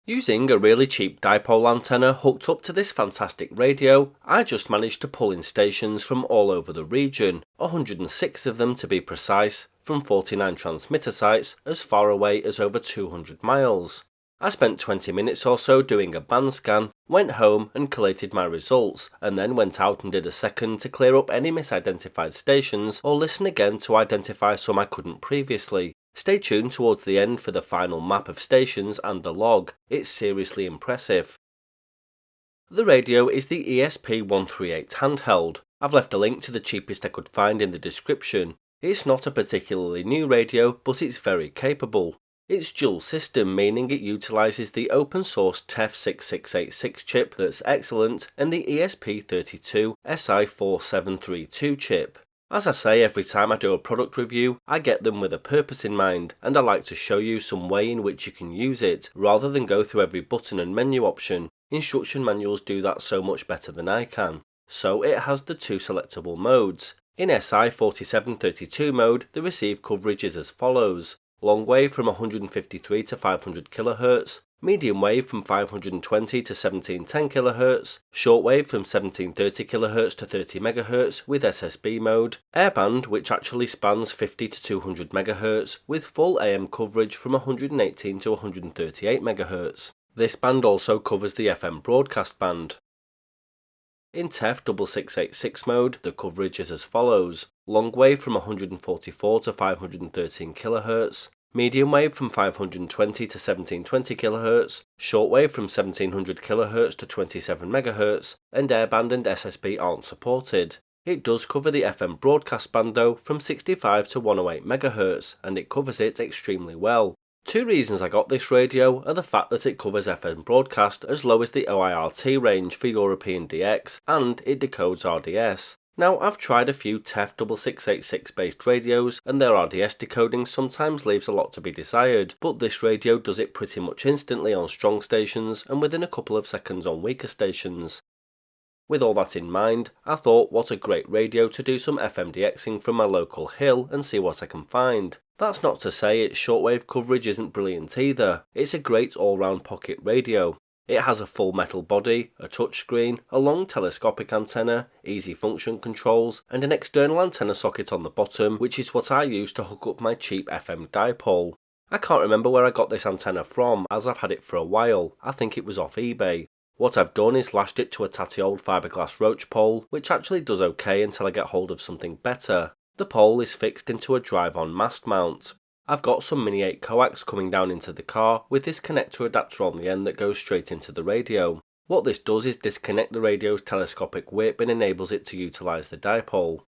Using a really cheap dipole antenna hooked up to this fantastic radio, I just managed to pull in stations from all over the region, 106 of them to be precise, from 49 transmitter sites as far away as over 200 miles. I spent 20 minutes or so doing a band scan, went home and collated my results, and then went out and did a second to clear up any misidentified stations or listen again to identify some I couldn't previously. Stay tuned towards the end for the final map of stations and the log. It's seriously impressive. The radio is the ESP138 handheld. I've left a link to the cheapest I could find in the description. It's not a particularly new radio, but it's very capable. It's dual system, meaning it utilises the open source TEF6686 chip that's excellent and the ESP32 SI4732 chip. As I say every time I do a product review, I get them with a purpose in mind, and I like to show you some way in which you can use it, rather than go through every button and menu option. Instruction manuals do that so much better than I can. So it has the two selectable modes. In SI4732 mode, the receive coverage is as follows: long wave from 153 to 500 kHz, medium wave from 520 to 1710 kHz, short wave from 1730 kHz to 30 MHz with SSB mode, airband which actually spans 50 to 200 MHz with full AM coverage from 118 to 138 MHz. This band also covers the FM broadcast band. In TEF6686 mode, the coverage is as follows: long wave from 144 to 513 kHz, medium wave from 520 to 1720 kHz, short wave from 1700 kHz to 27 MHz, and airband and SSB aren't supported. It does cover the FM broadcast band though from 65 to 108 MHz, and it covers it extremely well. Two reasons I got this radio are the fact that it covers FM broadcast as low as the OIRT range for European DX, and it decodes RDS. Now, I've tried a few TEF6686 based radios, and their RDS decoding sometimes leaves a lot to be desired, but this radio does it pretty much instantly on strong stations and within a couple of seconds on weaker stations. With all that in mind, I thought what a great radio to do some FM DXing from my local hill and see what I can find. That's not to say its shortwave coverage isn't brilliant either. It's a great all-round pocket radio. It has a full metal body, a touchscreen, a long telescopic antenna, easy function controls, and an external antenna socket on the bottom, which is what I use to hook up my cheap FM dipole. I can't remember where I got this antenna from, as I've had it for a while. I think it was off eBay. What I've done is lashed it to a tatty old fiberglass roach pole, which actually does okay until I get hold of something better. The pole is fixed into a drive-on mast mount. I've got some Mini 8 coax coming down into the car with this connector adapter on the end that goes straight into the radio. What this does is disconnect the radio's telescopic whip and enables it to utilise the dipole.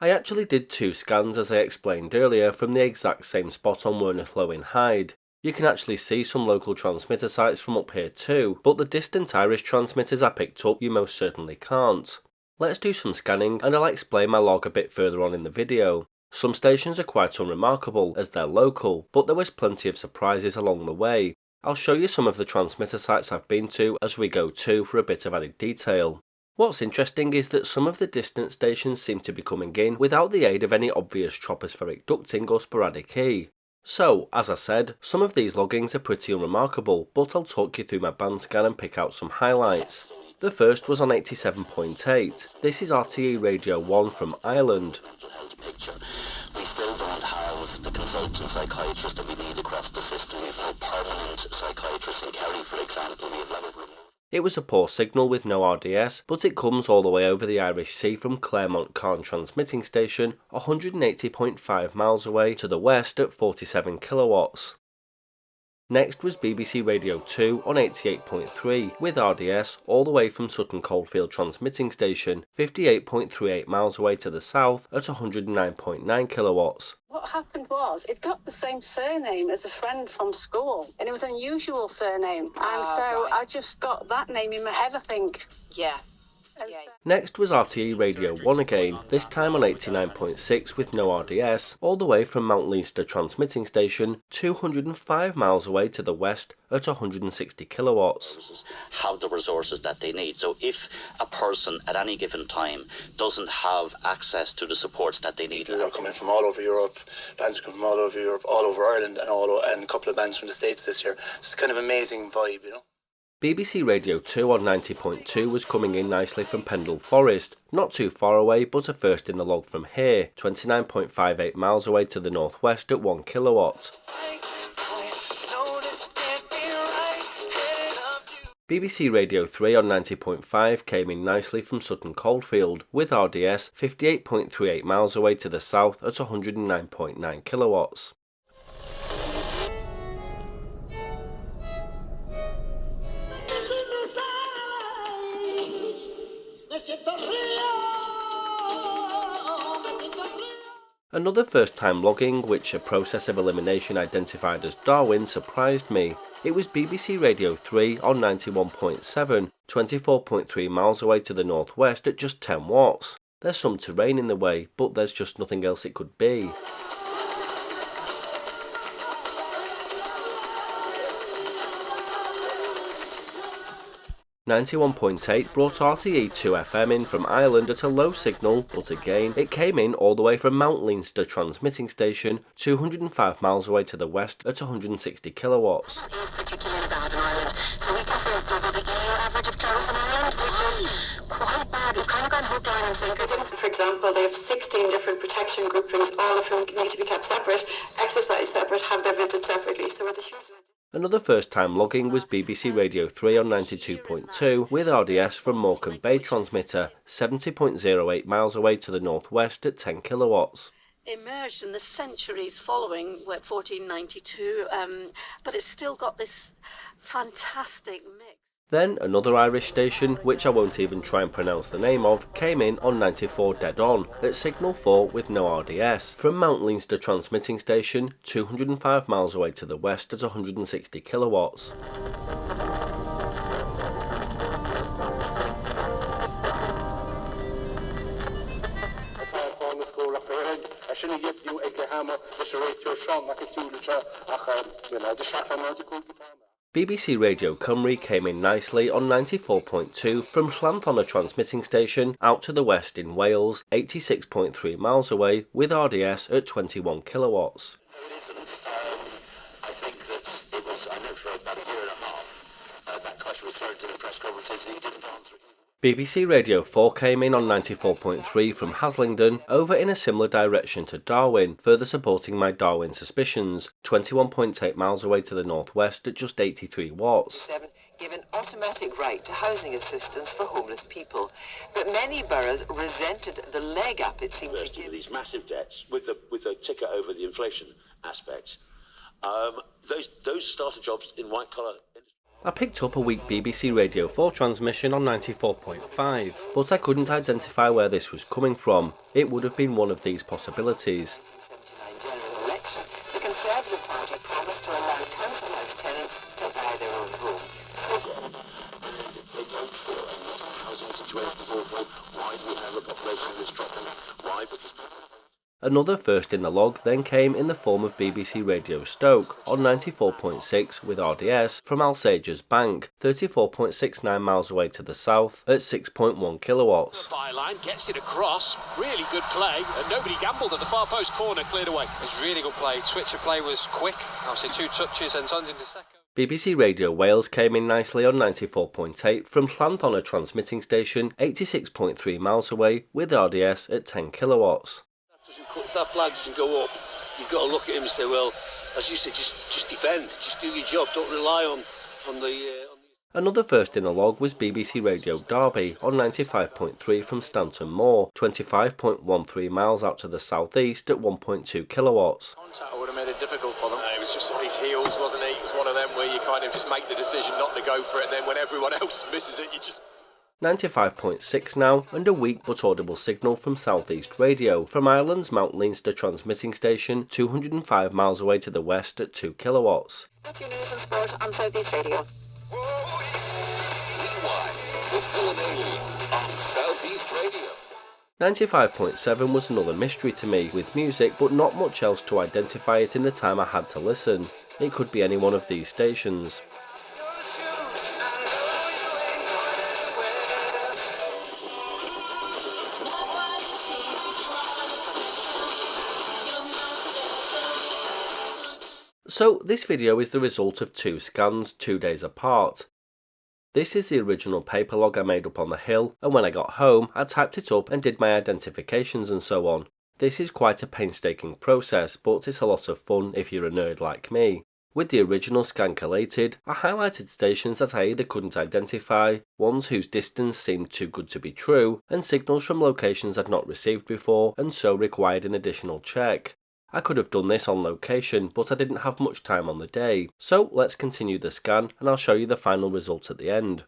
I actually did two scans as I explained earlier from the exact same spot on Werneth-Low in Hyde. You can actually see some local transmitter sites from up here too, but the distant Irish transmitters I picked up you most certainly can't. Let's do some scanning and I'll explain my log a bit further on in the video. Some stations are quite unremarkable as they're local, but there was plenty of surprises along the way. I'll show you some of the transmitter sites I've been to as we go too for a bit of added detail. What's interesting is that some of the distant stations seem to be coming in without the aid of any obvious tropospheric ducting or sporadic E. So, as I said, some of these loggings are pretty unremarkable, but I'll talk you through my band scan and pick out some highlights. The first was on 87.8. This is RTE Radio 1 from Ireland. We still don't have the consultant psychiatrist that we need across the system. We have no permanent psychiatrist in Kerry, for example. We have a lot of remote. It was a poor signal with no RDS, but it comes all the way over the Irish Sea from Claremont Carn Transmitting Station, 180.5 miles away to the west at 47 kilowatts. Next was BBC Radio 2 on 88.3 with RDS all the way from Sutton Coldfield Transmitting Station, 58.38 miles away to the south at 109.9 kilowatts. What happened was, it got the same surname as a friend from school, and it was an unusual surname, and so right. I just got that name in my head, I think. Yeah. Next was RTE Radio 1 again, this time on 89.6 with no RDS, all the way from Mount Leinster transmitting station 205 miles away to the west at 160 kilowatts. Have the resources that they need. So if a person at any given time doesn't have access to the supports that they need. People are coming from all over Europe, bands are coming from all over Europe, all over Ireland, and a couple of bands from the States this year. It's kind of amazing vibe, you know. BBC Radio 2 on 90.2 was coming in nicely from Pendle Forest, not too far away but a first in the log from here, 29.58 miles away to the northwest at 1 kilowatt. BBC Radio 3 on 90.5 came in nicely from Sutton Coldfield, with RDS 58.38 miles away to the south at 109.9 kilowatts. Another first-time logging, which a process of elimination identified as Darwin, surprised me. It was BBC Radio 3 on 91.7, 24.3 miles away to the northwest at just 10 watts. There's some terrain in the way, but there's just nothing else it could be. 91.8 brought RTE2 FM in from Ireland at a low signal, but again, it came in all the way from Mount Leinster transmitting station, 205 miles away to the west at 160 kilowatts. Particularly bad in Ireland, so we can sort of double the EU average of tariffs in Ireland, which is quite bad. We've kind of gone hook, line and sinker. For example, they have 16 different protection groupings, all of whom need to be kept separate, exercise separate, have their visits separately, so it's a huge... Another first-time logging was BBC Radio 3 on 92.2 with RDS from Morecambe Bay transmitter, 70.08 miles away to the northwest at 10 kilowatts. Emerged in the centuries following 1492, but it's still got this fantastic mix. Then another Irish station, which I won't even try and pronounce the name of, came in on 94 dead on, at signal 4 with no RDS, from Mount Leinster transmitting station, 205 miles away to the west at 160 kilowatts. BBC Radio Cymru came in nicely on 94.2 from Llanthony transmitting station out to the west in Wales, 86.3 miles away, with RDS at 21 kilowatts. No, it isn't. I think that it was, I know for about a year and a half, that question was thrown to the press conferences and he didn't answer it. BBC Radio 4 came in on 94.3 from Haslingden, over in a similar direction to Darwin, further supporting my Darwin suspicions, 21.8 miles away to the northwest at just 83 watts. Give an automatic right to housing assistance for homeless people, but many boroughs resented the leg up it seemed to give. These massive debts with the ticker over the inflation aspect, those starter jobs in white collar. I picked up a weak BBC Radio 4 transmission on 94.5, but I couldn't identify where this was coming from. It would have been one of these possibilities. General election, the Conservative Party promised to allow council house tenants to buy their own home. They don't feel unless the housing situation is awful. Why do we have a population that's dropping? Why? Because Another first in the log then came in the form of BBC Radio Stoke on 94.6 with RDS from Alsager's Bank, 34.69 miles away to the south at 6.1 kilowatts. Byline gets it across, really good play, and nobody gambled at the far post corner, cleared away. It's really good play, switch of play was quick, obviously 2 touches and turned into second. BBC Radio Wales came in nicely on 94.8 from Llanthony transmitting station, 86.3 miles away with RDS at 10 kilowatts. If that flag doesn't go up, you've got to look at him and say, well, as you said, just defend, just do your job, don't rely on the... Another first in the log was BBC Radio Derby on 95.3 from Stanton Moor, 25.13 miles out to the southeast at 1.2 kilowatts. Contact would have made it difficult for them. It was just on his heels, wasn't it? It was one of them where you kind of just make the decision not to go for it, and then when everyone else misses it, you just... 95.6 now, and a weak but audible signal from South East Radio, from Ireland's Mount Leinster transmitting station, 205 miles away to the west at 2 kilowatts. That's your news and sport on South East Radio. Rewind with Philip Ailey on Radio. 95.7 was another mystery to me, with music but not much else to identify it in the time I had to listen. It could be any one of these stations. So this video is the result of 2 scans 2 days apart. This is the original paper log I made up on the hill, and when I got home I typed it up and did my identifications and so on. This is quite a painstaking process, but it's a lot of fun if you're a nerd like me. With the original scan collated, I highlighted stations that I either couldn't identify, ones whose distance seemed too good to be true, and signals from locations I'd not received before and so required an additional check. I could have done this on location, but I didn't have much time on the day, so let's continue the scan and I'll show you the final result at the end.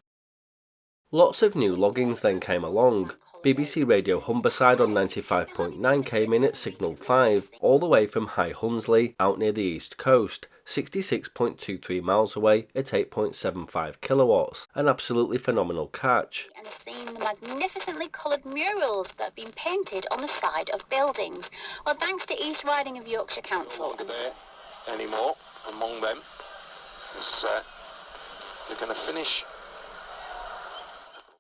Lots of new loggings then came along. BBC Radio Humberside on 95.9 came in at signal 5, all the way from High Hunsley, out near the east coast, 66.23 miles away at 8.75 kilowatts, an absolutely phenomenal catch. And seeing the magnificently coloured murals that have been painted on the side of buildings. Well, thanks to East Riding of Yorkshire Council. No longer there anymore among them. They're going to finish.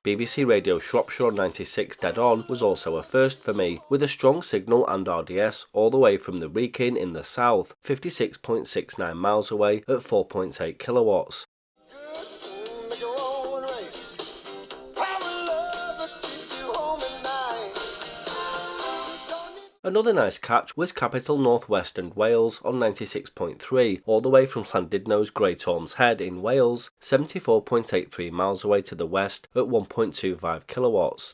BBC Radio Shropshire on 96 dead on was also a first for me, with a strong signal and RDS all the way from the Wrekin in the south, 56.69 miles away at 4.8 kilowatts. Another nice catch was Capital North West and Wales on 96.3, all the way from Llandudno's Great Ormes Head in Wales, 74.83 miles away to the west at 1.25 kilowatts.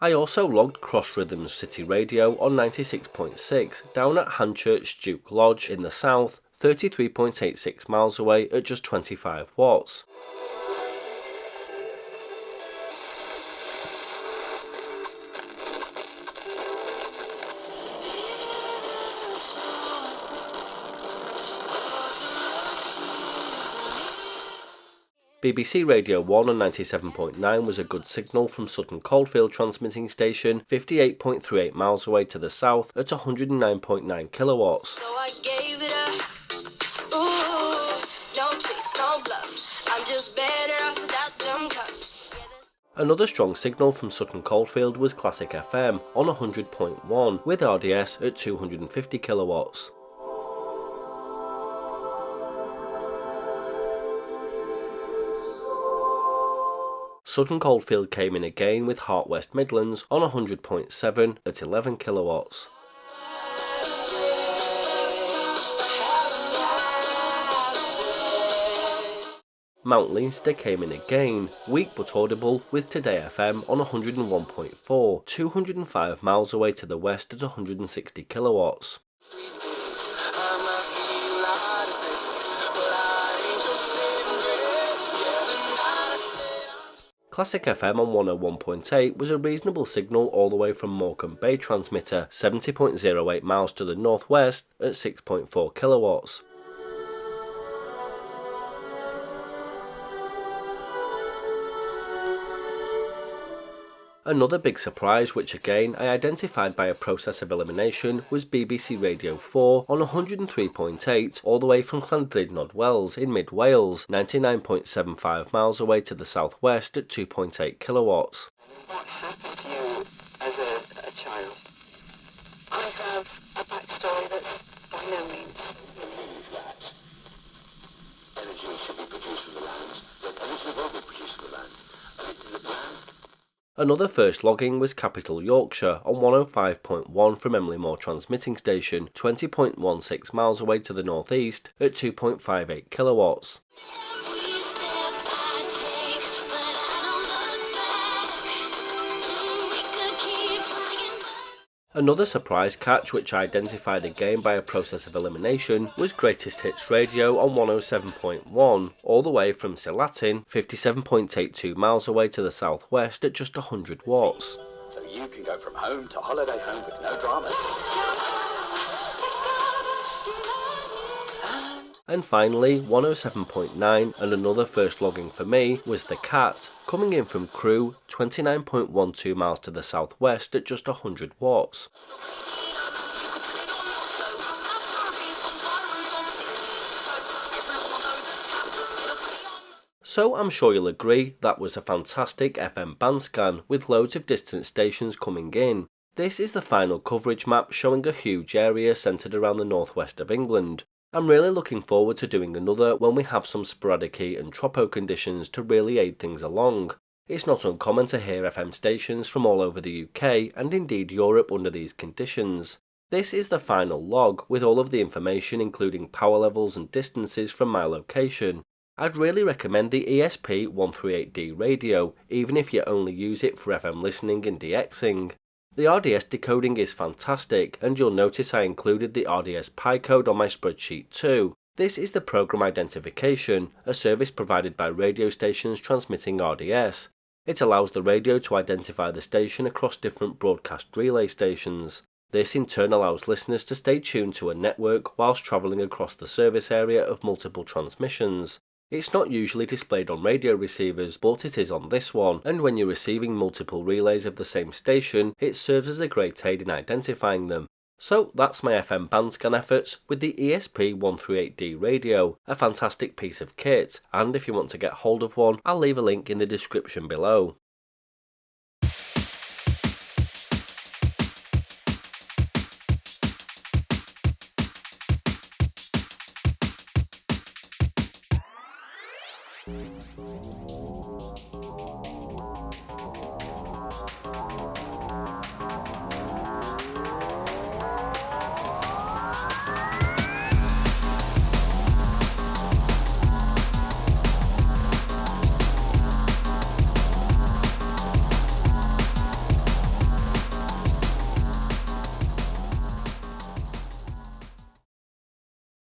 I also logged Cross Rhythms City Radio on 96.6 down at Hanchurch Duke Lodge in the south, 33.86 miles away at just 25 watts. BBC Radio 1 on 97.9 was a good signal from Sutton Coldfield transmitting station, 58.38 miles away to the south at 109.9 kilowatts. So I gave it up. Ooh, no tricks, no bluff. I'm just better off without them cuffs. Another strong signal from Sutton Coldfield was Classic FM on 100.1 with RDS at 250 kilowatts. Sutton Coldfield came in again with Heart West Midlands on 100.7 at 11 kilowatts. Mount Leinster came in again, weak but audible, with Today FM on 101.4, 205 miles away to the west at 160 kilowatts. Classic FM on 101.8 was a reasonable signal all the way from Morecambe Bay transmitter, 70.08 miles to the northwest at 6.4 kilowatts. Another big surprise, which again I identified by a process of elimination, was BBC Radio 4 on 103.8 all the way from Llandudno Wells in mid Wales, 99.75 miles away to the southwest at 2.8 kilowatts. What happened to you as a child? I have a backstory that's by no means. Energy should be produced from the land. Energy will be produced from the land. The land. Another first logging was Capital Yorkshire on 105.1 from Emily Moore transmitting station, 20.16 miles away to the northeast at 2.58 kilowatts. Another surprise catch, which I identified again by a process of elimination, was Greatest Hits Radio on 107.1, all the way from Silatin, 57.82 miles away to the southwest at just 100 watts. So you can go from home to holiday home with no dramas. And finally, 107.9, and another first logging for me, was The Cat, coming in from Crewe, 29.12 miles to the southwest at just 100 watts. So I'm sure you'll agree that was a fantastic FM band scan with loads of distant stations coming in. This is the final coverage map showing a huge area centred around the northwest of England. I'm really looking forward to doing another when we have some sporadic heat and tropo conditions to really aid things along. It's not uncommon to hear FM stations from all over the UK and indeed Europe under these conditions. This is the final log with all of the information including power levels and distances from my location. I'd really recommend the ESP138D radio, even if you only use it for FM listening and DXing. The RDS decoding is fantastic, and you'll notice I included the RDS Pi code on my spreadsheet too. This is the program identification, a service provided by radio stations transmitting RDS. It allows the radio to identify the station across different broadcast relay stations. This in turn allows listeners to stay tuned to a network whilst travelling across the service area of multiple transmissions. It's not usually displayed on radio receivers, but it is on this one, and when you're receiving multiple relays of the same station, it serves as a great aid in identifying them. So that's my FM band scan efforts with the ESP138D radio, a fantastic piece of kit, and if you want to get hold of one, I'll leave a link in the description below.